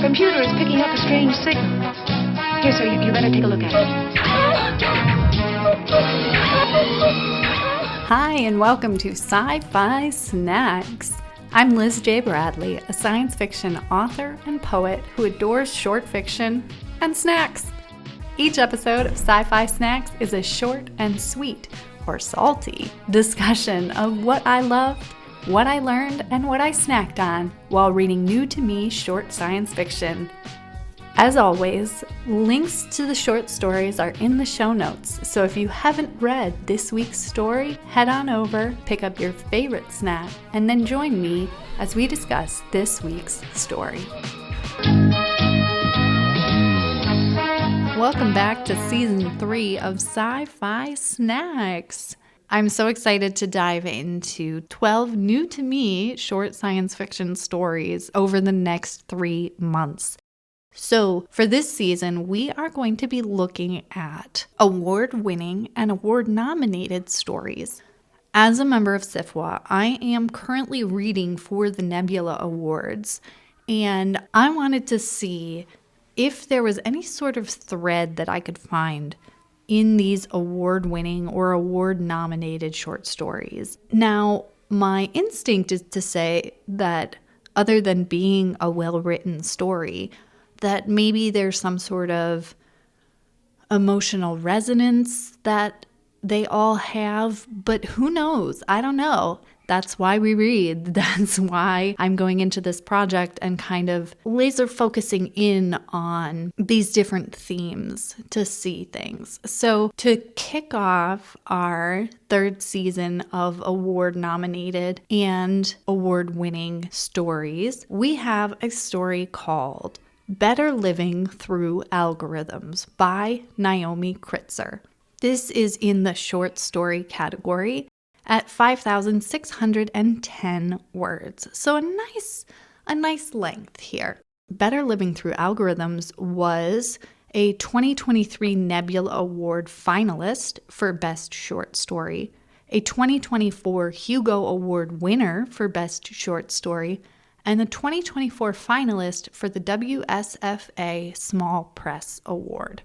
computer is picking up a strange signal. Here, sir, you better take a look at it. Hi, and welcome to Sci-Fi Snacks. I'm Liz J. Bradley, a science fiction author and poet who adores short fiction and snacks. Each episode of Sci-Fi Snacks is a short and sweet, or salty, discussion of what I loved, what I learned, and what I snacked on while reading new-to-me short science fiction. As always, links to the short stories are in the show notes, so if you haven't read this week's story, head on over, pick up your favorite snack, and then join me as we discuss this week's story. Welcome back to Season 3 of Sci-Fi Snacks. I'm so excited to dive into 12 new-to-me short science fiction stories over the next 3 months. So for this season, we are going to be looking at award-winning and award-nominated stories. As a member of SIFWA, I am currently reading for the Nebula Awards, and I wanted to see if there was any sort of thread that I could find in these award-winning or award-nominated short stories. Now, my instinct is to say that other than being a well-written story, that maybe there's some sort of emotional resonance that they all have, but who knows? I don't know. That's why we read. That's why I'm going into this project and kind of laser focusing in on these different themes to see things. So to kick off our 3rd season of award-nominated and award-winning stories, we have a story called Better Living Through Algorithms by Naomi Kritzer. This is in the short story category at 5,610 words. So a nice length here. Better Living Through Algorithms was a 2023 Nebula Award finalist for Best Short Story, a 2024 Hugo Award winner for Best Short Story, and the 2024 finalist for the WSFA Small Press Award.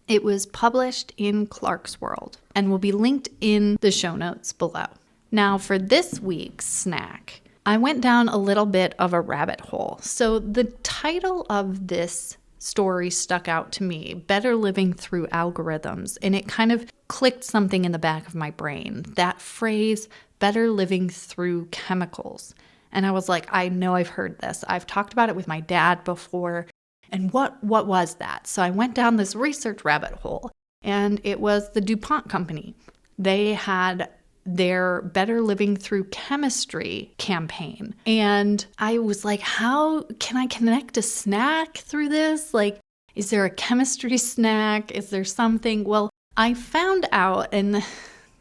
It was published in Clarkesworld and will be linked in the show notes below. Now for this week's snack, I went down a little bit of a rabbit hole. So the title of this story stuck out to me, Better Living Through Algorithms, and it kind of clicked something in the back of my brain. That phrase, better living through chemicals. And I was like, I know I've heard this. I've talked about it with my dad before. And what was that? So I went down this research rabbit hole, and it was the DuPont company. They had their Better Living Through Chemistry campaign. And I was like, how can I connect a snack through this? Like, is there a chemistry snack? Is there something? Well, I found out, and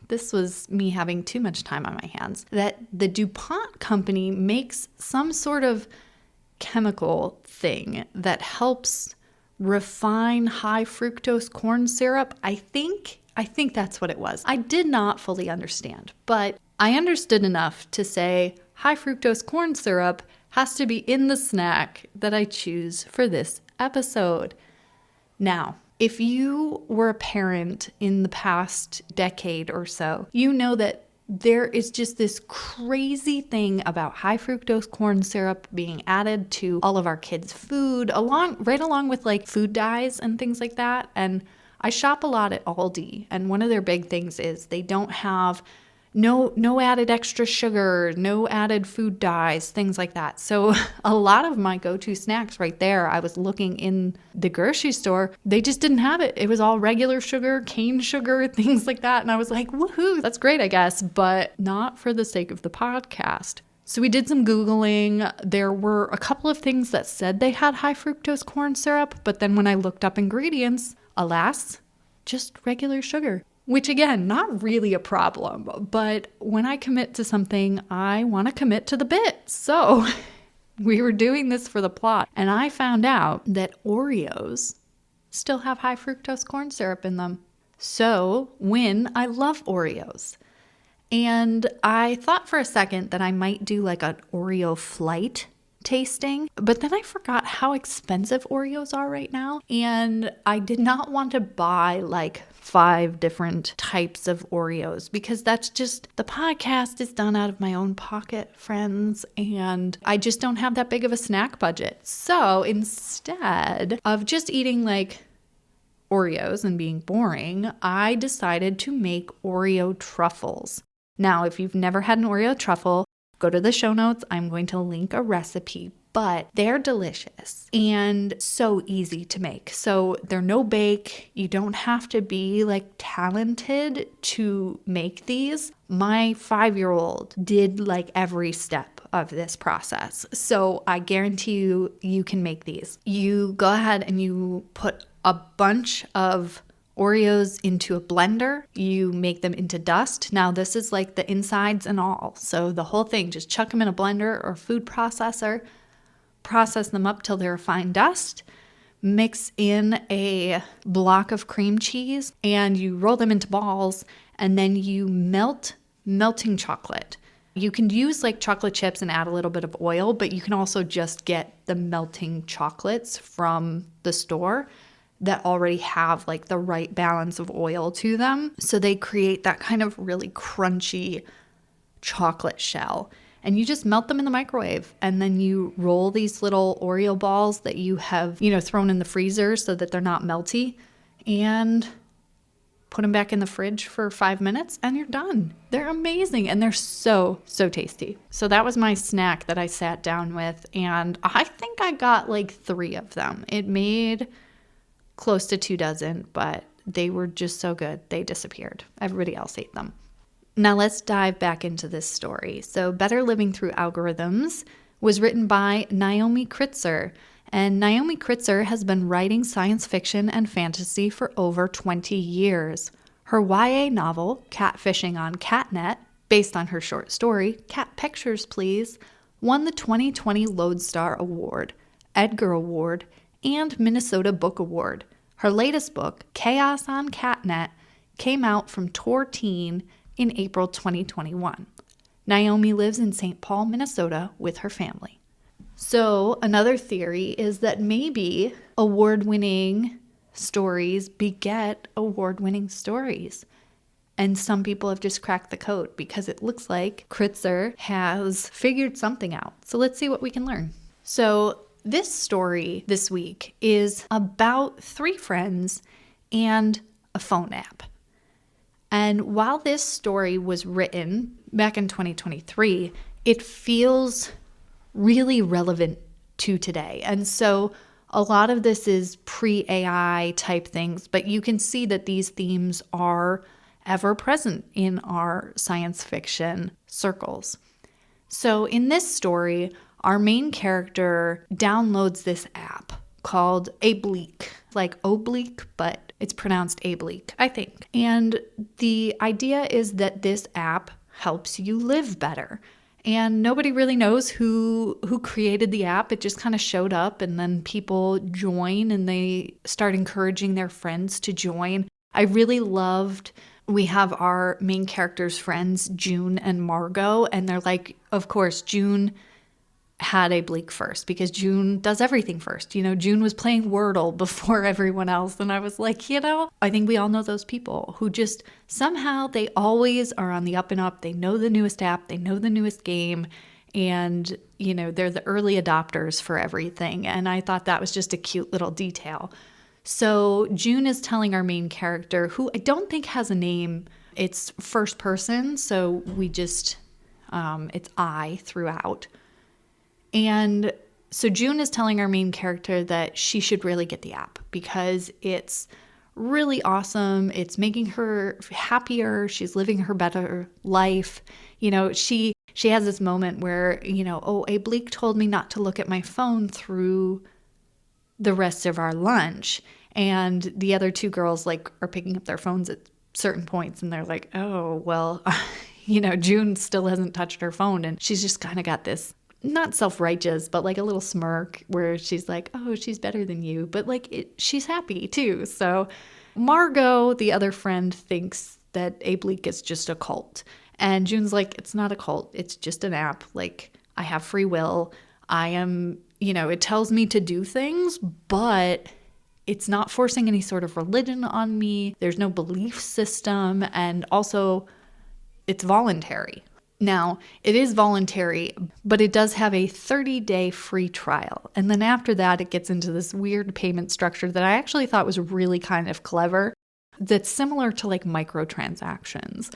this was me having too much time on my hands, that the DuPont company makes some sort of chemical thing that helps refine high fructose corn syrup. I think that's what it was. I did not fully understand, but I understood enough to say high fructose corn syrup has to be in the snack that I choose for this episode. Now, if you were a parent in the past decade or so, you know that there is just this crazy thing about high fructose corn syrup being added to all of our kids' food, right along with like food dyes and things like that. And I shop a lot at Aldi, and one of their big things is they don't have no added extra sugar, no added food dyes, things like that. So a lot of my go-to snacks right there, I was looking in the grocery store, they just didn't have it. It was all regular sugar, cane sugar, things like that. And I was like, woohoo, that's great, I guess, but not for the sake of the podcast. So we did some Googling. There were a couple of things that said they had high fructose corn syrup, but then when I looked up ingredients, alas, just regular sugar. Which again, not really a problem, but when I commit to something, I want to commit to the bit. So we were doing this for the plot, and I found out that Oreos still have high fructose corn syrup in them. So I love Oreos. And I thought for a second that I might do like an Oreo flight tasting. But then I forgot how expensive Oreos are right now. And I did not want to buy like 5 different types of Oreos because that's just, the podcast is done out of my own pocket, friends, and I just don't have that big of a snack budget. So instead of just eating like Oreos and being boring, I decided to make Oreo truffles. Now, if you've never had an Oreo truffle, go to the show notes. I'm going to link a recipe, but they're delicious and so easy to make. So they're no bake. You don't have to be like talented to make these. My 5-year-old did like every step of this process. So I guarantee you, you can make these. You go ahead and you put a bunch of Oreos into a blender. You make them into dust. Now this is like the insides and all. So the whole thing, just chuck them in a blender or food processor, process them up till they're a fine dust, mix in a block of cream cheese, and you roll them into balls, and then you melt melting chocolate. You can use like chocolate chips and add a little bit of oil, but you can also just get the melting chocolates from the store that already have like the right balance of oil to them. So they create that kind of really crunchy chocolate shell. And you just melt them in the microwave. And then you roll these little Oreo balls that you have, thrown in the freezer so that they're not melty, and put them back in the fridge for 5 minutes and you're done. They're amazing and they're so, so tasty. So that was my snack that I sat down with, and I think I got like 3 of them. It made close to 2 dozen, but they were just so good. They disappeared. Everybody else ate them. Now let's dive back into this story. So Better Living Through Algorithms was written by Naomi Kritzer. And Naomi Kritzer has been writing science fiction and fantasy for over 20 years. Her YA novel, Catfishing on Catnet, based on her short story, Cat Pictures Please, won the 2020 Lodestar Award, Edgar Award, and Minnesota Book Award. Her latest book, Chaos on Catnet, came out from Tor Teen in April 2021. Naomi lives in St. Paul, Minnesota with her family. So another theory is that maybe award-winning stories beget award-winning stories. And some people have just cracked the code because it looks like Kritzer has figured something out. So let's see what we can learn. So this story this week is about 3 friends and a phone app. And while this story was written back in 2023, it feels really relevant to today. And so a lot of this is pre-AI type things, but you can see that these themes are ever present in our science fiction circles. So in this story, our main character downloads this app called Oblique, like oblique, but it's pronounced Oblique, I think. And the idea is that this app helps you live better. And nobody really knows who created the app. It just kind of showed up, and then people join and they start encouraging their friends to join. I really loved, we have our main characters' friends, June and Margot, and they're like, of course, June had Oblique first because June does everything first. June was playing Wordle before everyone else. And I was like, I think we all know those people who just somehow they always are on the up and up. They know the newest app, they know the newest game, and, they're the early adopters for everything. And I thought that was just a cute little detail. So June is telling our main character, who I don't think has a name, it's first person. So we just, it's I throughout. And so June is telling our main character that she should really get the app because it's really awesome. It's making her happier. She's living her better life. She has this moment where, Oblique told me not to look at my phone through the rest of our lunch. And the other 2 girls are picking up their phones at certain points and they're like, oh, well, June still hasn't touched her phone. And she's just kind of got this, not self-righteous, but like a little smirk where she's like, oh, she's better than you. But she's happy too. So Margot, the other friend, thinks that Oblique is just a cult. And June's like, it's not a cult. It's just an app. I have free will. I am, it tells me to do things, but it's not forcing any sort of religion on me. There's no belief system. And also, it's voluntary. Now, it is voluntary, but it does have a 30-day free trial. And then after that, it gets into this weird payment structure that I actually thought was really kind of clever. That's similar to like microtransactions,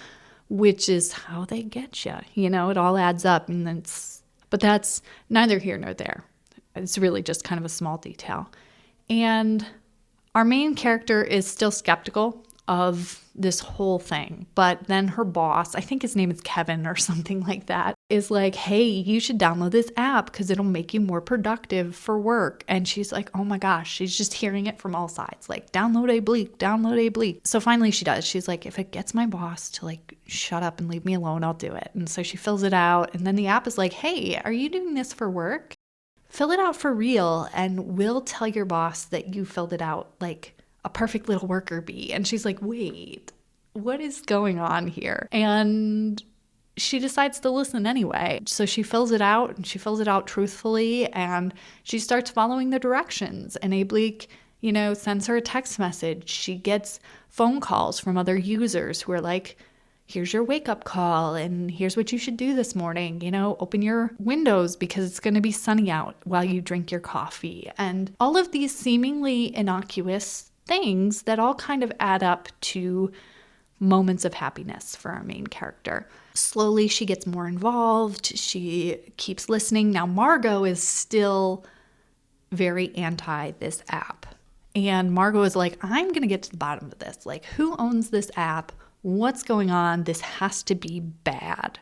which is how they get you. It all adds up. But that's neither here nor there. It's really just kind of a small detail. And our main character is still skeptical of this whole thing. But then her boss, I think his name is Kevin or something like that, is like, hey, you should download this app because it'll make you more productive for work. And she's like, oh my gosh, she's just hearing it from all sides. Like, download a bleak, download a bleak. So finally she does. She's like, if it gets my boss to like shut up and leave me alone, I'll do it. And so she fills it out. And then the app is like, hey, are you doing this for work? Fill it out for real and we'll tell your boss that you filled it out like a perfect little worker bee. And she's like, wait, what is going on here? And she decides to listen anyway. So she fills it out and she fills it out truthfully and she starts following the directions. And Ableek, sends her a text message. She gets phone calls from other users who are like, here's your wake up call and here's what you should do this morning. Open your windows because it's going to be sunny out while you drink your coffee. And all of these seemingly innocuous things that all kind of add up to moments of happiness for our main character. Slowly, she gets more involved. She keeps listening. Now, Margot is still very anti this app. And Margot is like, I'm going to get to the bottom of this. Like, who owns this app? What's going on? This has to be bad.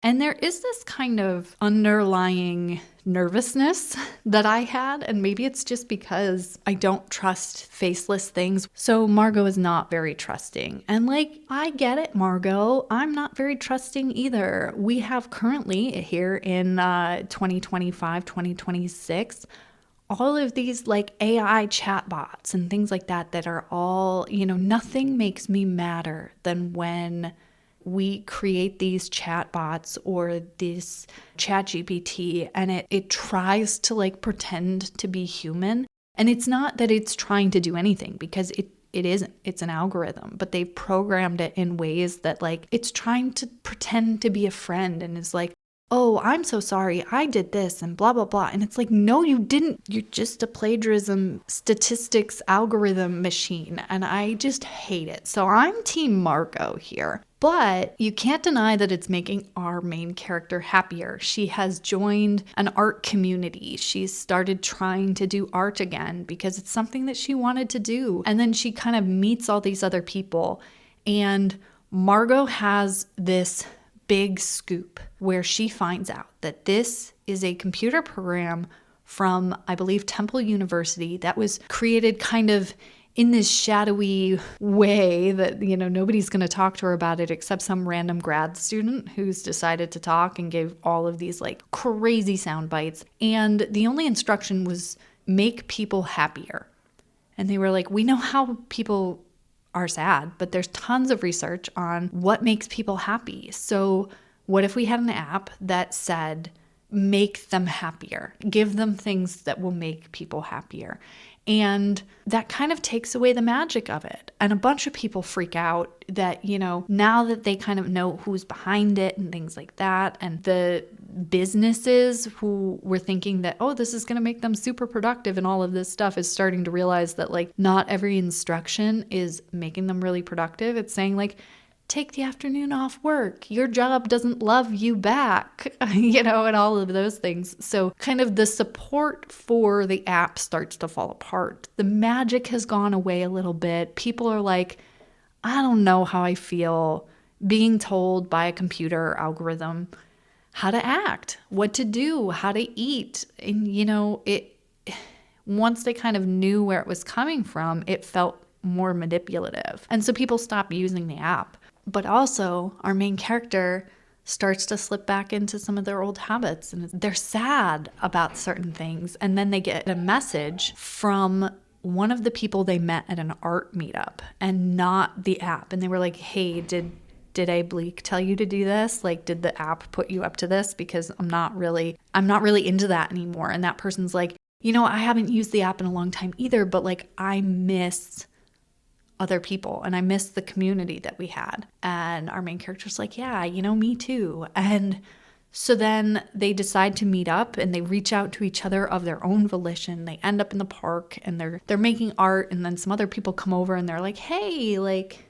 And there is this kind of underlying nervousness that I had, and maybe it's just because I don't trust faceless things. So Margot is not very trusting. And like, I get it, Margot. I'm not very trusting either. We have currently here in 2025, 2026, all of these like AI chatbots and things like that are all, nothing makes me madder than when we create these chatbots or this ChatGPT and it tries to like pretend to be human. And it's not that it's trying to do anything because it isn't. It's an algorithm, but they've programmed it in ways that like it's trying to pretend to be a friend and is like, oh, I'm so sorry, I did this and blah, blah, blah. And it's like, no, you didn't. You're just a plagiarism statistics algorithm machine. And I just hate it. So I'm Team Margot here. But you can't deny that it's making our main character happier. She has joined an art community. She's started trying to do art again because it's something that she wanted to do. And then she kind of meets all these other people. And Margot has this big scoop where she finds out that this is a computer program from, I believe, Temple University that was created kind of in this shadowy way that, nobody's going to talk to her about it except some random grad student who's decided to talk and gave all of these like crazy sound bites. And the only instruction was make people happier. And they were like, we know how people are sad, but there's tons of research on what makes people happy. So what if we had an app that said, make them happier, give them things that will make people happier? And that kind of takes away the magic of it. And a bunch of people freak out that, now that they kind of know who's behind it and things like that. And the businesses who were thinking that, oh, this is going to make them super productive and all of this stuff is starting to realize that like not every instruction is making them really productive. It's saying like, take the afternoon off work. Your job doesn't love you back, and all of those things. So kind of the support for the app starts to fall apart. The magic has gone away a little bit. People are like, I don't know how I feel being told by a computer algorithm how to act, what to do, how to eat. And, once they kind of knew where it was coming from, it felt more manipulative. And so people stopped using the app. But also, our main character starts to slip back into some of their old habits and they're sad about certain things. And then they get a message from one of the people they met at an art meetup and not the app. And they were like, hey, did did A Bleak tell you to do this? Like, did the app put you up to this? Because I'm not really into that anymore. And that person's like, I haven't used the app in a long time either, but like I miss other people and I miss the community that we had. And our main character's like, yeah, me too. And so then they decide to meet up and they reach out to each other of their own volition. They end up in the park and they're making art, and then some other people come over and they're like, hey, like,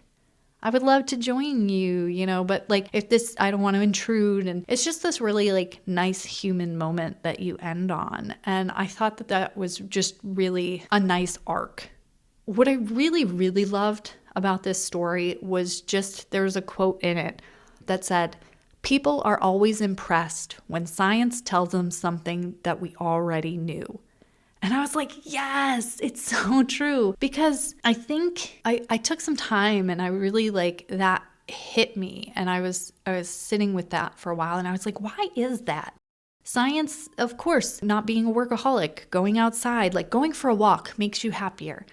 I would love to join you, but like I don't want to intrude. And it's just this really like nice human moment that you end on. And I thought that was just really a nice arc. What I really, really loved about this story was just, there was a quote in it that said, "People are always impressed when science tells them something that we already knew." And I was like, yes, it's so true. Because I think I took some time and I really that hit me. And I was sitting with that for a while and I was like, why is that? Science, of course, not being a workaholic, going outside, like going for a walk makes you happier.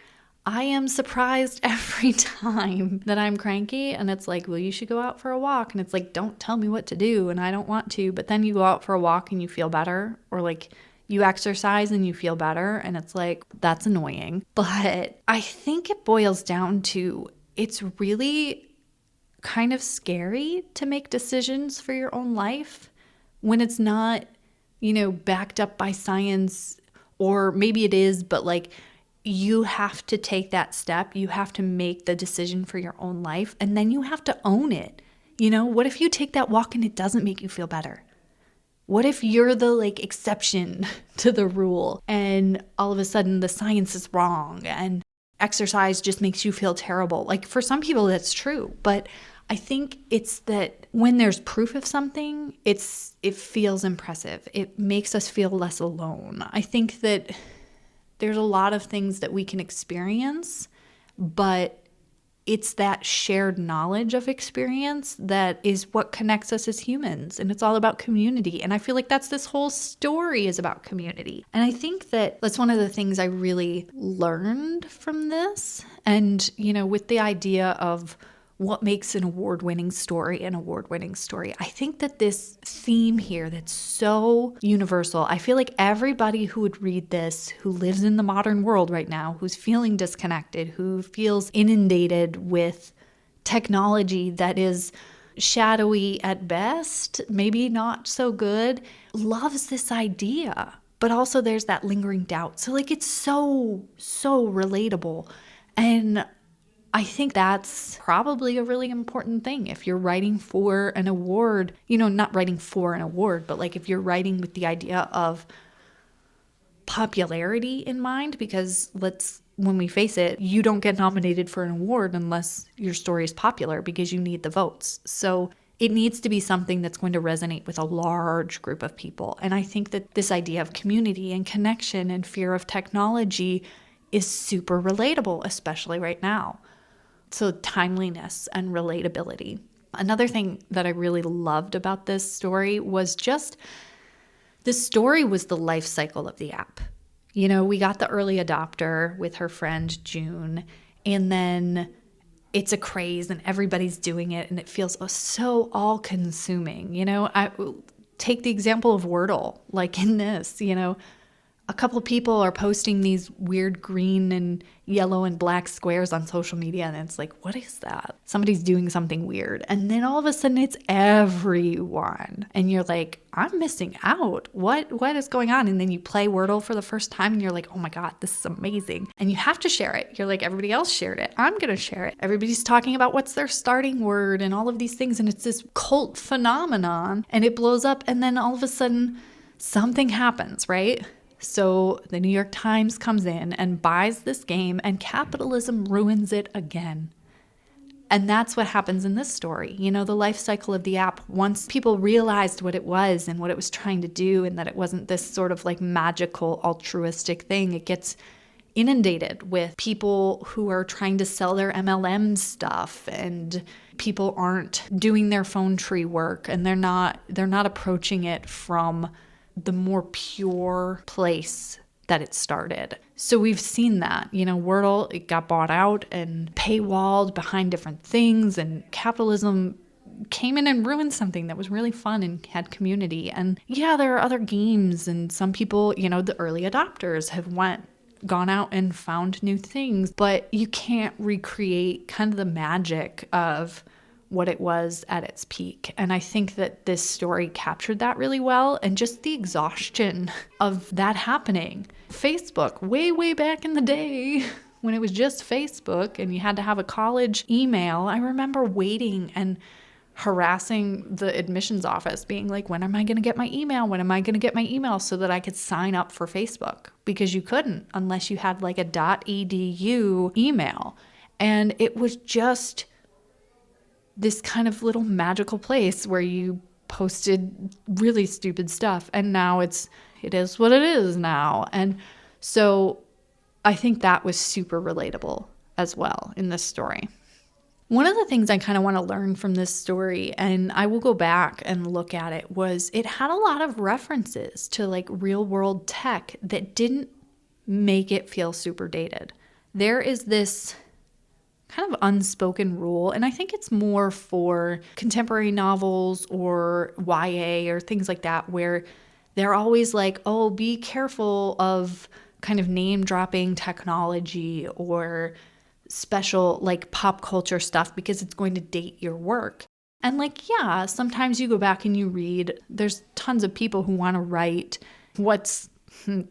I am surprised every time that I'm cranky and it's like, well, you should go out for a walk. And it's like, don't tell me what to do and I don't want to. But then you go out for a walk and you feel better, or like you exercise and you feel better. And it's like, that's annoying. But I think it boils down to, it's really kind of scary to make decisions for your own life when it's not, backed up by science, or maybe it is, but like, you have to take that step. You have to make the decision for your own life, and then you have to own it. What if you take that walk and it doesn't make you feel better? What if you're the exception to the rule and all of a sudden the science is wrong and exercise just makes you feel terrible? Like, for some people that's true, but I think it's that when there's proof of something, it feels impressive. It makes us feel less alone. I think that there's a lot of things that we can experience, but it's that shared knowledge of experience that is what connects us as humans. And it's all about community. And I feel like this whole story is about community. And I think that's one of the things I really learned from this. And, with the idea of what makes an award-winning story an award-winning story, I think that this theme here that's so universal, I feel like everybody who would read this, who lives in the modern world right now, who's feeling disconnected, who feels inundated with technology that is shadowy at best, maybe not so good, loves this idea. But also there's that lingering doubt. So it's so relatable. And I think that's probably a really important thing if you're writing for an award, not writing for an award, but if you're writing with the idea of popularity in mind, because when we face it, you don't get nominated for an award unless your story is popular, because you need the votes. So it needs to be something that's going to resonate with a large group of people. And I think that this idea of community and connection and fear of technology is super relatable, especially right now. So timeliness and relatability. Another thing that I really loved about this story was just, this story was the life cycle of the app. We got the early adopter with her friend June, and then it's a craze and everybody's doing it and it feels so all-consuming. I take the example of Wordle, in this, a couple of people are posting these weird green and yellow and black squares on social media, and it's like, what is that? Somebody's doing something weird. And then all of a sudden it's everyone. And you're like, I'm missing out. What is going on? And then you play Wordle for the first time and you're like, oh my God, this is amazing. And you have to share it. You're like, everybody else shared it. I'm going to share it. Everybody's talking about what's their starting word and all of these things. And it's this cult phenomenon and it blows up. And then all of a sudden something happens, right? So the New York Times comes in and buys this game, and capitalism ruins it again. And that's what happens in this story. The life cycle of the app, once people realized what it was and what it was trying to do, and that it wasn't this sort of magical altruistic thing, it gets inundated with people who are trying to sell their MLM stuff, and people aren't doing their phone tree work, and they're not approaching it from the more pure place that it started. So we've seen that, Wordle, it got bought out and paywalled behind different things, and capitalism came in and ruined something that was really fun and had community. And yeah, there are other games, and some people, the early adopters have gone out and found new things, but you can't recreate kind of the magic of what it was at its peak. And I think that this story captured that really well, and just the exhaustion of that happening. Facebook, way back in the day, when it was just Facebook and you had to have a college email, I remember waiting and harassing the admissions office, being like, when am I going to get my email? When am I going to get my email, so that I could sign up for Facebook? Because you couldn't unless you had like a .edu email. And it was just this kind of little magical place where you posted really stupid stuff. And now it is what it is now. And so I think that was super relatable as well in this story. One of the things I kind of want to learn from this story, and I will go back and look at it, was it had a lot of references to like real world tech that didn't make it feel super dated. There is this kind of unspoken rule, and I think it's more for contemporary novels or YA or things like that, where they're always like, oh, be careful of kind of name dropping technology or special like pop culture stuff because it's going to date your work. And like, yeah, sometimes you go back and you read, there's tons of people who want to write what's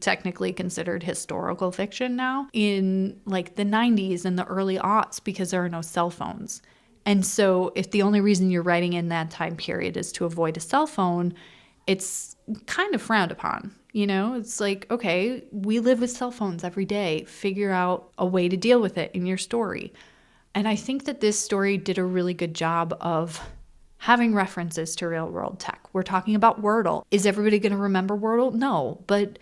technically considered historical fiction now in like the 90s and the early aughts, because there are no cell phones. And so if the only reason you're writing in that time period is to avoid a cell phone, it's kind of frowned upon. It's like, okay, we live with cell phones every day. Figure out a way to deal with it in your story. And I think that this story did a really good job of having references to real world tech. We're talking about Wordle. Is everybody going to remember Wordle? No. But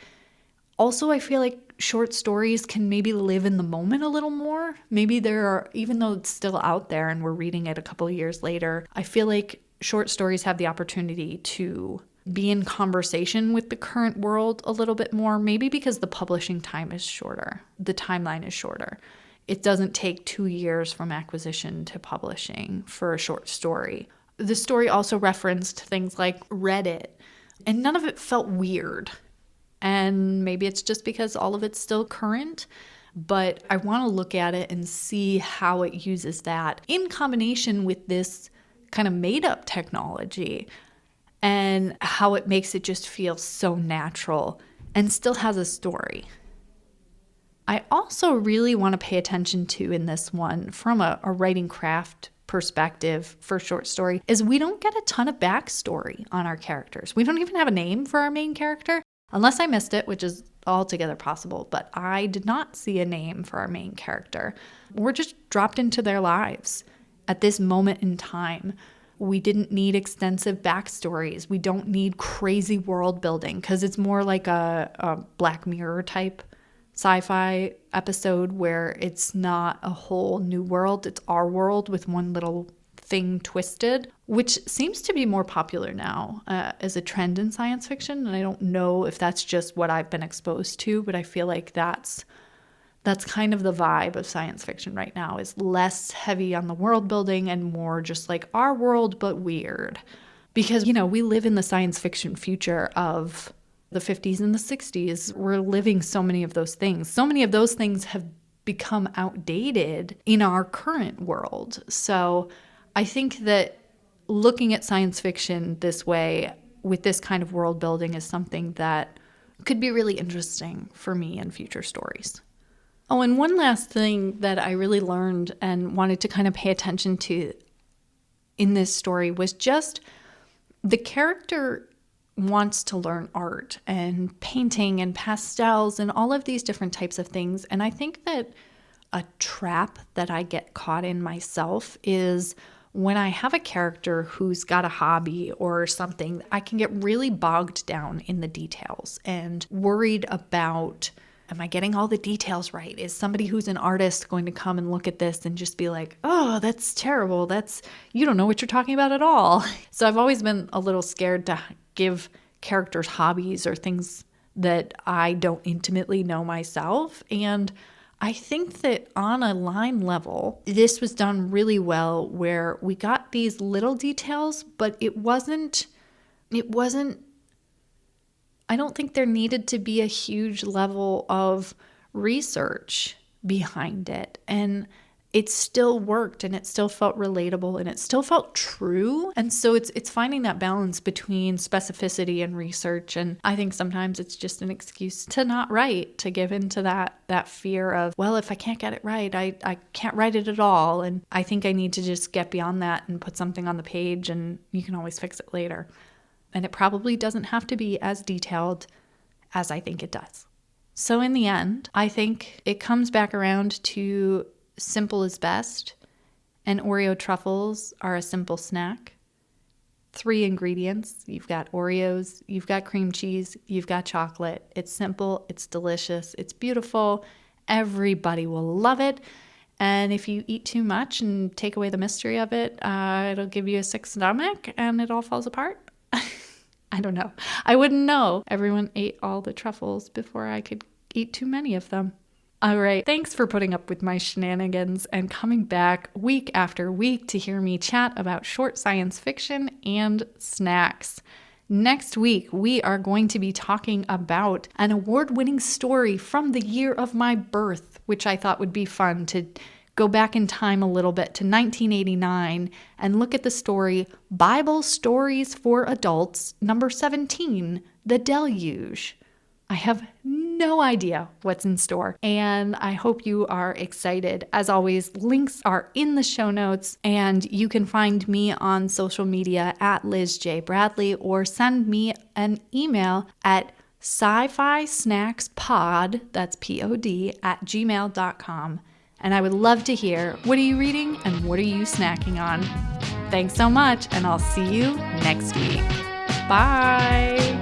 also I feel like short stories can maybe live in the moment a little more. Maybe there are, even though it's still out there and we're reading it a couple of years later, I feel like short stories have the opportunity to be in conversation with the current world a little bit more, maybe because the publishing time is shorter. The timeline is shorter. It doesn't take 2 years from acquisition to publishing for a short story. The story also referenced things like Reddit, and none of it felt weird. And maybe it's just because all of it's still current, but I want to look at it and see how it uses that in combination with this kind of made-up technology, and how it makes it just feel so natural and still has a story. I also really want to pay attention to in this one, from a writing craft perspective for short story, is we don't get a ton of backstory on our characters. We don't even have a name for our main character, unless I missed it, which is altogether possible, but I did not see a name for our main character. We're just dropped into their lives at this moment in time. We didn't need extensive backstories. We don't need crazy world building, because it's more like a Black Mirror type sci-fi episode where it's not a whole new world. It's our world with one little thing twisted, which seems to be more popular now as a trend in science fiction. And I don't know if that's just what I've been exposed to, but I feel like that's kind of the vibe of science fiction right now, is less heavy on the world building and more just like our world, but weird. Because, we live in the science fiction future of the 50s and the 60s. We're living so many of those things. So many of those things have become outdated in our current world. So I think that looking at science fiction this way, with this kind of world building, is something that could be really interesting for me in future stories. Oh, and one last thing that I really learned and wanted to kind of pay attention to in this story was just the character wants to learn art and painting and pastels and all of these different types of things. And I think that a trap that I get caught in myself is when I have a character who's got a hobby or something, I can get really bogged down in the details and worried about, am I getting all the details right? Is somebody who's an artist going to come and look at this and just be like, oh, that's terrible. You don't know what you're talking about at all. So I've always been a little scared to give characters hobbies or things that I don't intimately know myself. And I think that on a line level, this was done really well where we got these little details, but it wasn't, I don't think there needed to be a huge level of research behind it. And it still worked and it still felt relatable and it still felt true. And so it's finding that balance between specificity and research. And I think sometimes it's just an excuse to not write, to give into that fear of, well, if I can't get it right, I can't write it at all. And I think I need to just get beyond that and put something on the page and you can always fix it later. And it probably doesn't have to be as detailed as I think it does. So in the end, I think it comes back around to simple is best, and Oreo truffles are a simple snack. 3 ingredients. You've got Oreos, you've got cream cheese, you've got chocolate. It's simple, it's delicious, it's beautiful. Everybody will love it. And if you eat too much and take away the mystery of it, it'll give you a sick stomach and it all falls apart. I don't know. I wouldn't know. Everyone ate all the truffles before I could eat too many of them. All right, thanks for putting up with my shenanigans and coming back week after week to hear me chat about short science fiction and snacks. Next week, we are going to be talking about an award-winning story from the year of my birth, which I thought would be fun to go back in time a little bit to 1989 and look at the story Bible Stories for Adults, number 17, The Deluge. I have no idea what's in store, and I hope you are excited. As always, links are in the show notes, and you can find me on social media at Liz J. Bradley or send me an email at sci-fi-snackspod, that's P-O-D, @gmail.com. And I would love to hear, what are you reading and what are you snacking on? Thanks so much, and I'll see you next week. Bye!